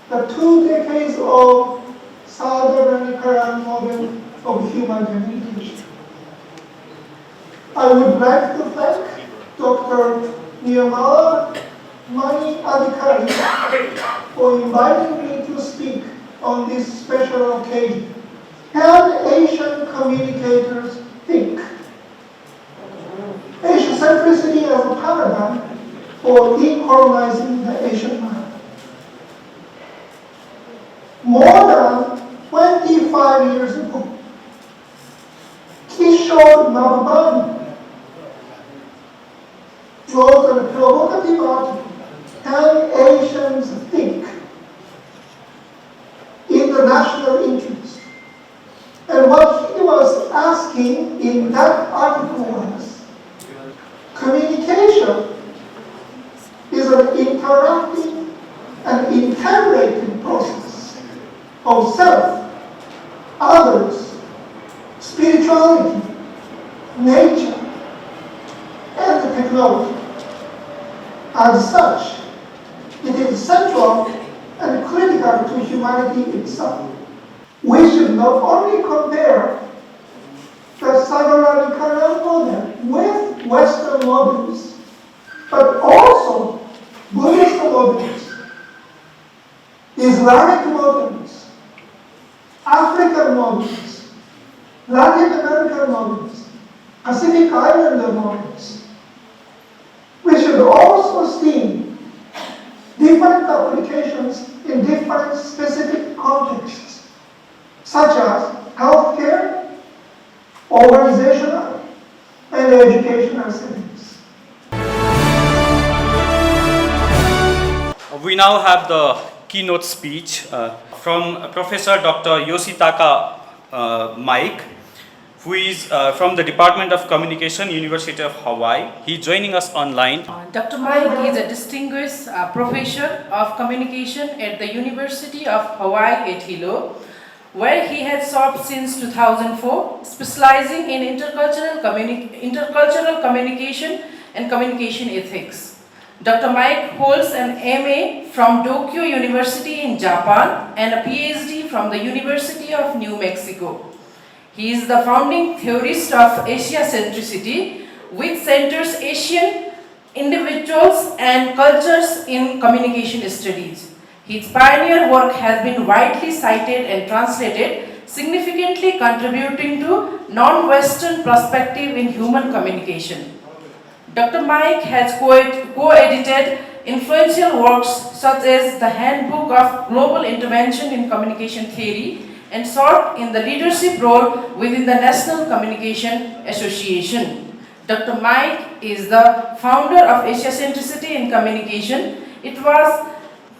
the 2 decades of Sadharanikaran model of human communication. I would like to thank Dr. Nirmala Mani Adhikari for inviting me to speak on this special occasion. Can Asian communicators think? Asian-centricity as a paradigm for decolonizing the Asian mind. More than 25 years ago, Kishore Navabani wrote a provocative article, Can Asians Think? In the national interest. And what he was asking in that article was, communication is an interactive and integrated process of self, others, spirituality, nature, and technology. As such, it is central and critical to humanity itself. We should not only compare the Sadharanikaran model with Western models, but also Buddhist models, Islamic models, African models, Latin American models, Pacific Islander models. We should also see different applications in different specific contexts, such as healthcare, organizational, and educational settings. We now have the keynote speech from Professor Dr. Yoshitaka Miike, who is from the Department of Communication, University of Hawaii. He is joining us online. Dr. Miike is a distinguished professor of communication at the University of Hawaii at Hilo, where he has served since 2004, specializing in intercultural communication and communication ethics. Dr. Miike holds an MA from Tokyo University in Japan and a PhD from the University of New Mexico. He is the founding theorist of Asia-centricity, which centers Asian individuals and cultures in communication studies. His pioneer work has been widely cited and translated, significantly contributing to non-Western perspective in human communication. Dr. Miike has co-edited influential works such as the Handbook of Global Intervention in Communication Theory and served in the leadership role within the National Communication Association. Dr. Miike is the founder of Asia-centricity in communication. It was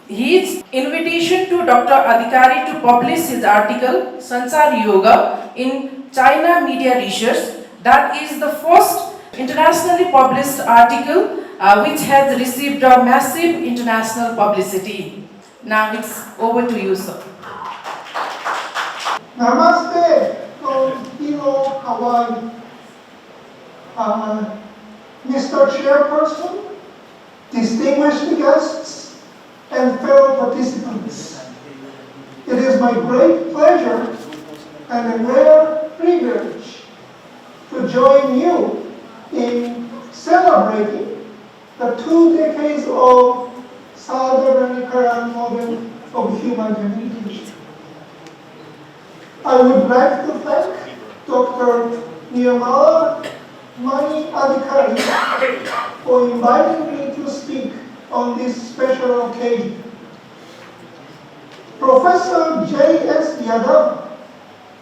his invitation to Dr. Adhikari to publish his article, Sansar Yoga, in China Media Research. That is the first internationally published article which has received a massive international publicity. Now it's over to you, sir. Namaste from Hilo, Hawaii. Mr. Chairperson, distinguished guests, and fellow participants. It is my great pleasure and a rare privilege to join you in celebrating the 2 decades of Sadharanikaran model of human communication. I would like to thank Dr. Nirmala Mani Adhikari for inviting me to speak on this special occasion. Professor J.S. Yadav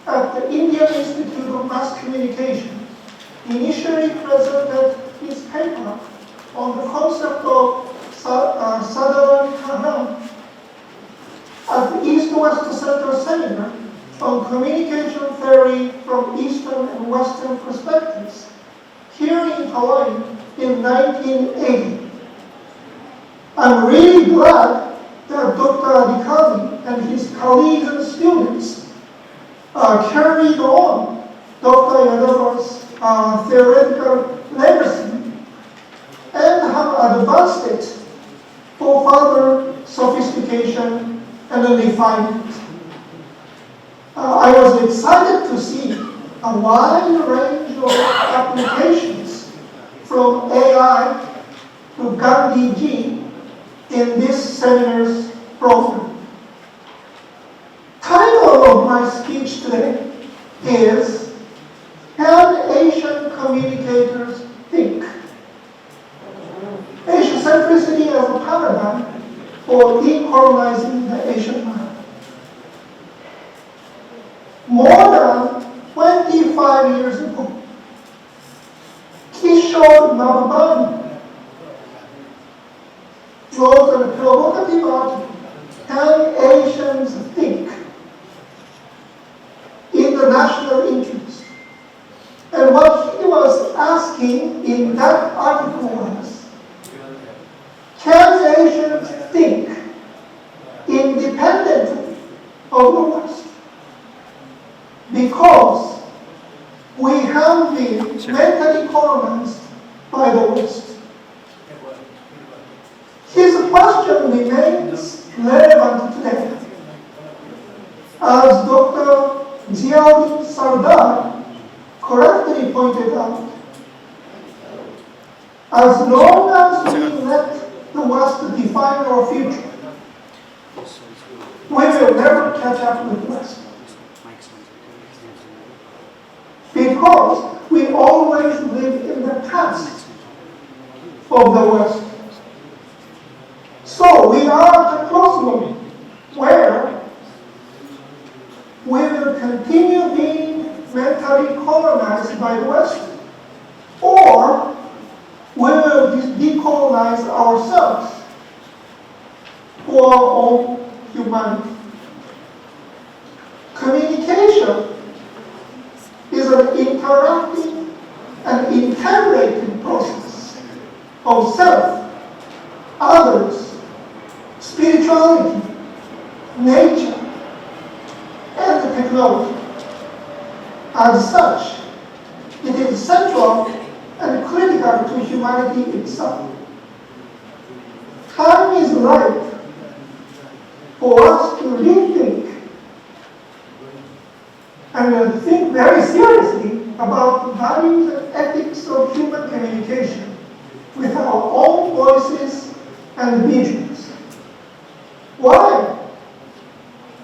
at the Indian Institute of Mass Communication initially presented his paper on the concept of Sadharanikaran at the East-West Center Seminar on Communication Theory from Eastern and Western Perspectives here in Hawaii in 1980. I'm really glad that Dr. Adhikari and his colleagues and students carried on Dr. Yadava's theoretical legacy and have advanced it for further sophistication and then refine it. I was excited to see a wide range of applications from AI to Gandhi in this seminar's program. Title of my speech today is Can Asian Communicators Think? Asian-centricity as a paradigm for decolonizing the Asian mind. More than 25 years ago, Kishore Mahbubani wrote a provocative article, Can Asians Think? In the national interest. And what he was asking in that article was, can Asians think independently of the West? Because we have been mentally colonized by the West. His question remains relevant today. As Dr. Ziauddin Sardar correctly pointed out, as long as we let the West define our future, we will never catch up with the West. Because we always live in the past of the West. So we are at a crossroad where we will continue being mentally colonized by the West, or we will decolonize ourselves for our own humanity. Communication is an interactive and integrated process of self, others, spirituality, nature, and technology. As such, it is central and critical to humanity itself. Time is ripe for us to rethink and think very seriously about the values and ethics of human communication with our own voices and visions. Why?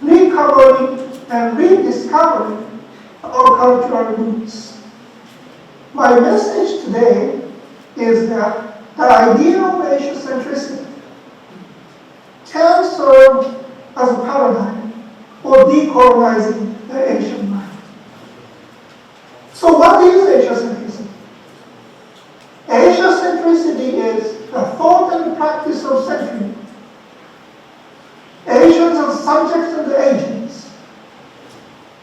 Recovering and rediscovering our cultural roots. My message today is that the idea of Asian-centricity can serve as a paradigm for decolonizing the Asian mind. So what is Asian-centricity? Asian-centricity is the thought and practice of centering Asians as subjects and agents,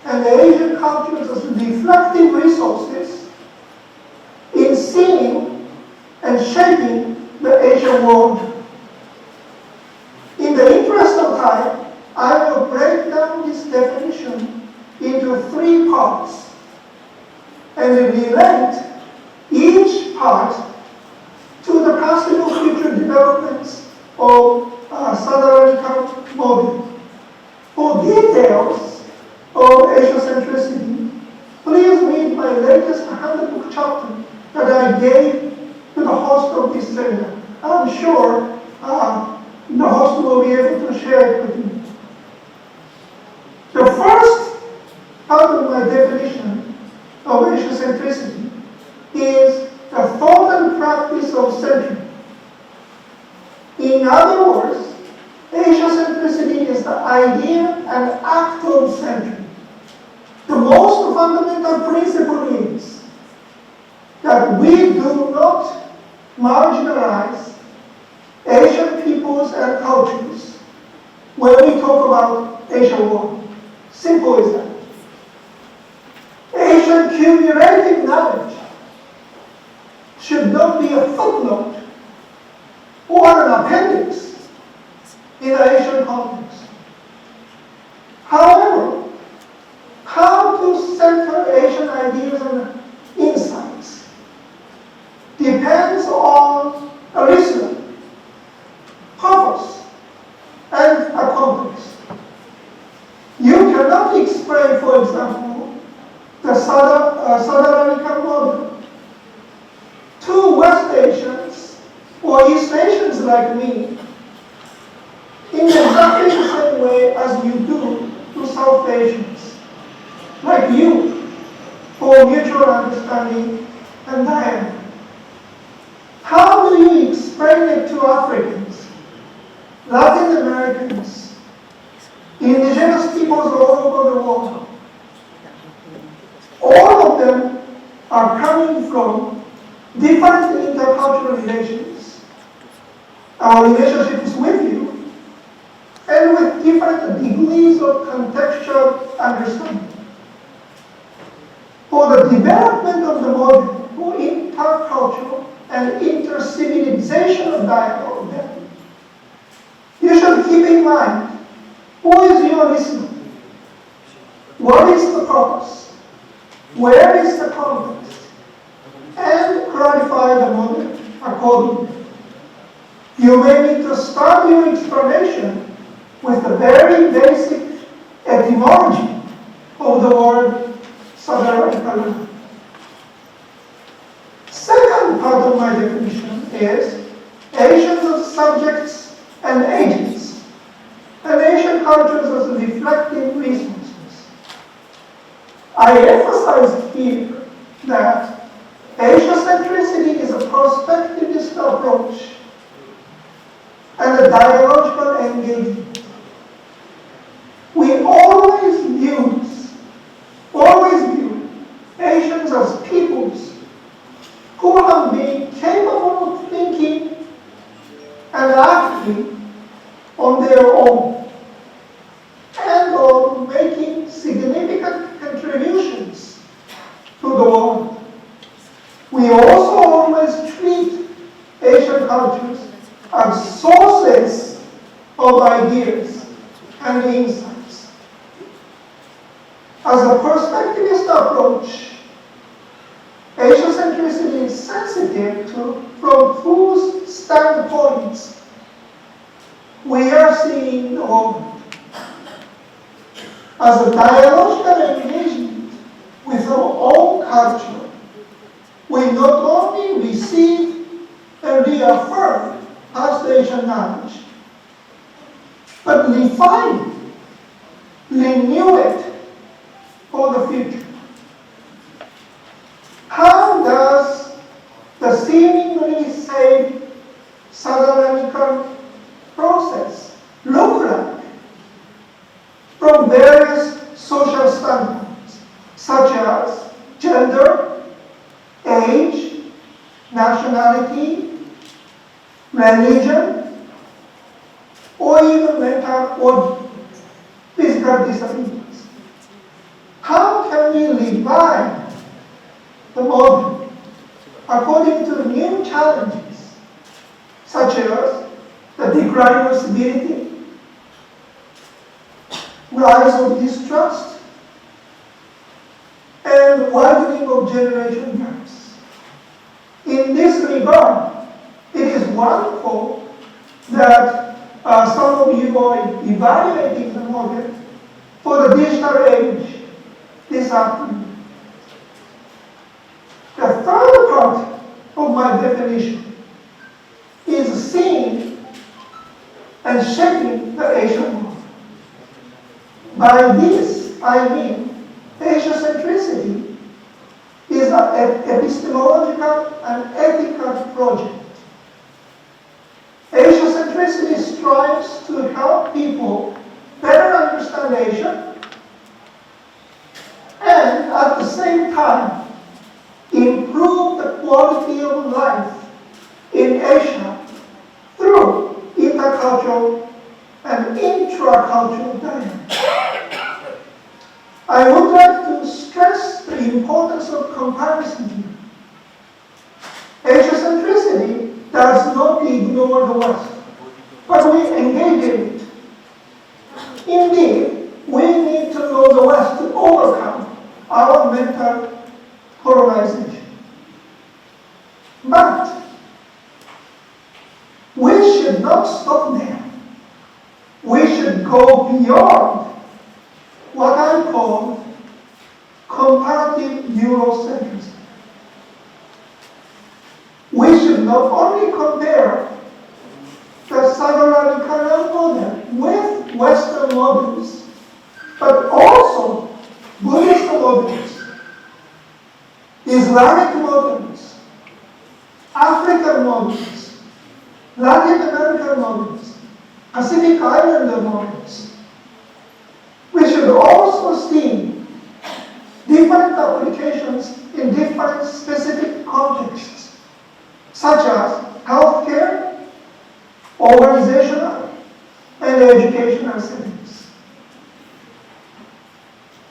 and the Asian cultures as reflective resources in seeing and shaping the Asian world. In the interest of time, I will break down this definition into 3 parts and relate each part to the possible future developments of Sadharanikaran model. For details of Asian-centricity, please read my latest handbook chapter that I gave to the host of this seminar. I'm sure the host will be able to share it with you. The first part of my definition of Asian-centricity is the thought and practice of centering. In other words, Asian-centricity is the idea and act of centering. The most fundamental principle is that we do not marginalize Asian peoples and cultures when we talk about Asian world. Simple as that. Asian cumulative knowledge should not be a footnote or an appendix in the Asian context. However, how to center Asian ideas and insights depends on a listener, purpose, and a context. me in exactly the same way as you do to South Asians, like you, for mutual understanding and dialogue. How do you explain it to Africans, Latin Americans, indigenous peoples all over the world? All of them are coming from different intercultural relations, our relationships with you, and with different degrees of contextual understanding. For the development of the model for intercultural and inter-civilizational dialogue, then, you should keep in mind who is your listener, what is the purpose, where is the context, and clarify the model accordingly. You may need to start your explanation with the very basic etymology of the word Sadharanikaran. Second part of my definition is Asians as subjects and agents, and Asian cultures as reflecting resources. I emphasize here that Asia-centricity is a prospectivist approach and a dialogical engagement. We always view Asians as peoples who have been capable of thinking and acting on their own and of making significant contributions to the world. We also always treat Asian cultures as sources of ideas and insights. As a perspectivist approach, Asia-centricity is sensitive to from whose standpoints we are seeing the world. As a dialogical engagement with our own culture, we not only receive and reaffirm past Asian knowledge, but refine it, renew it for the future. How does the seemingly same Sadharanikaran process look like from various social standpoints, such as gender, age, nationality, religion, or even mental or physical disabilities? How can we refine the model according to new challenges, such as the decline of civility, rise of distrust, and widening of generation gaps? In this regard, it is wonderful that some of you are evaluating the model for the digital age this afternoon. The third part of my definition is seeing and shaping the Asian world. By this, I mean Asia-centricity is an epistemological and ethical project. Asia-centricity strives to help people better understand Asia and at the same time improve the quality of life in Asia through intercultural and intracultural dialogue. I would like to stress the importance of comparison here. Asia-centricity does not ignore the West, but we engage in it. Indeed, we need to know the West to overcome our mental colonization. But we should not stop there. We should go beyond what I call comparative Eurocentrism. We should not only compare the Sadharanikaran model with Western models, but also Buddhist models, Islamic models, African models, Latin American models, Pacific Islander models. We should also see different applications in different specific contexts, such as healthcare, organizational, and educational settings.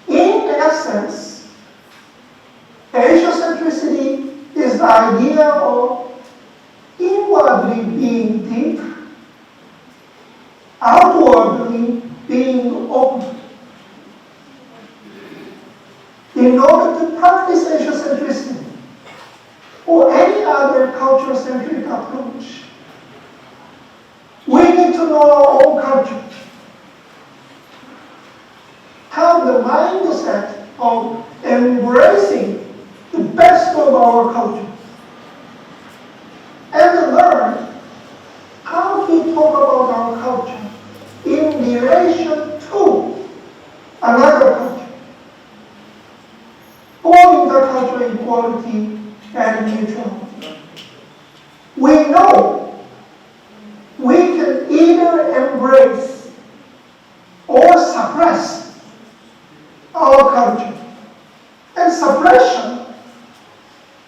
In essence, Asia-centricity is the idea of inwardly being deep, outwardly being open. In order to practice Asia-centricity or any other culture-centric approach, we need to know our own culture, have the mindset of embracing the best of our culture, and learn how to talk about our culture in relation to another culture, for intercultural equality and mutuality. We know we can either embrace or suppress our culture. And suppression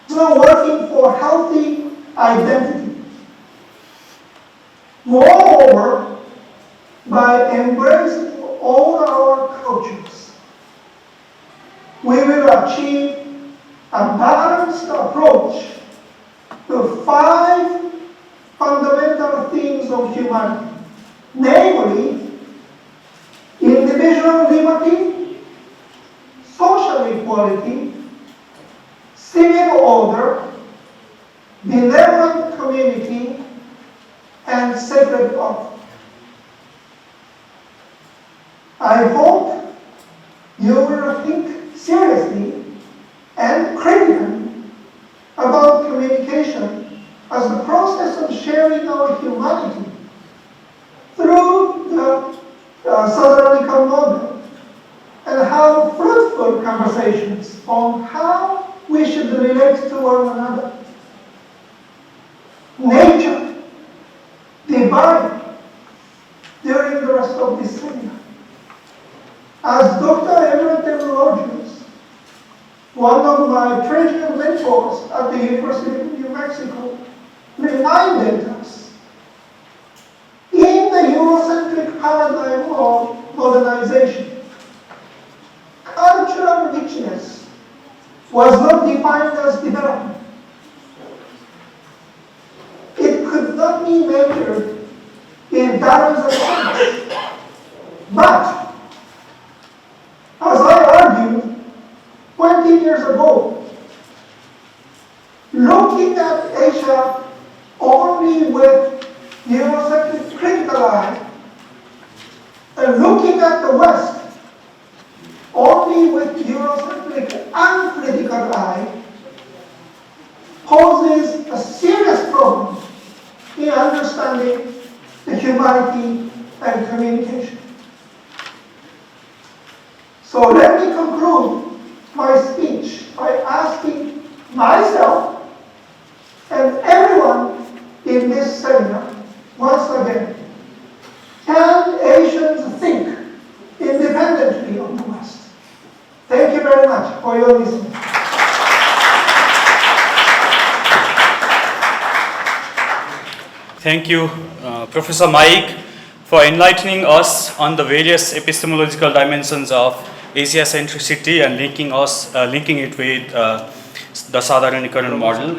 is not working for healthy identity. Moreover, by embracing all our cultures, we will achieve a balanced approach to 5 fundamental themes of humanity, namely individual liberty, social equality, civil order, benevolent community, and sacred art. I hope you will think seriously and critically about communication as the process of sharing our humanity through the Sadharanikaran model, and have fruitful conversations on how we should relate to one another. Nature, divine, during the rest of this seminar. As Dr. Everett M. Rogers, one of my treasured mentors at the University of New Mexico, reminded us, in the Eurocentric paradigm of modernization, cultural richness was not defined as development. It could not be measured in dollars and cents. But, as I argued 20 years ago, looking at Asia only with Eurocentric critical eye, and looking at the West only with Eurocentric uncritical eye, poses a serious problem in understanding the humanity and communication. So let me conclude my speech by asking myself and everyone in this seminar once again, can Asians think independently of the West? Thank you very much for your listening. Thank you, Professor Miike, for enlightening us on the various epistemological dimensions of Asia-centricity and linking it with the Sadharanikaran model.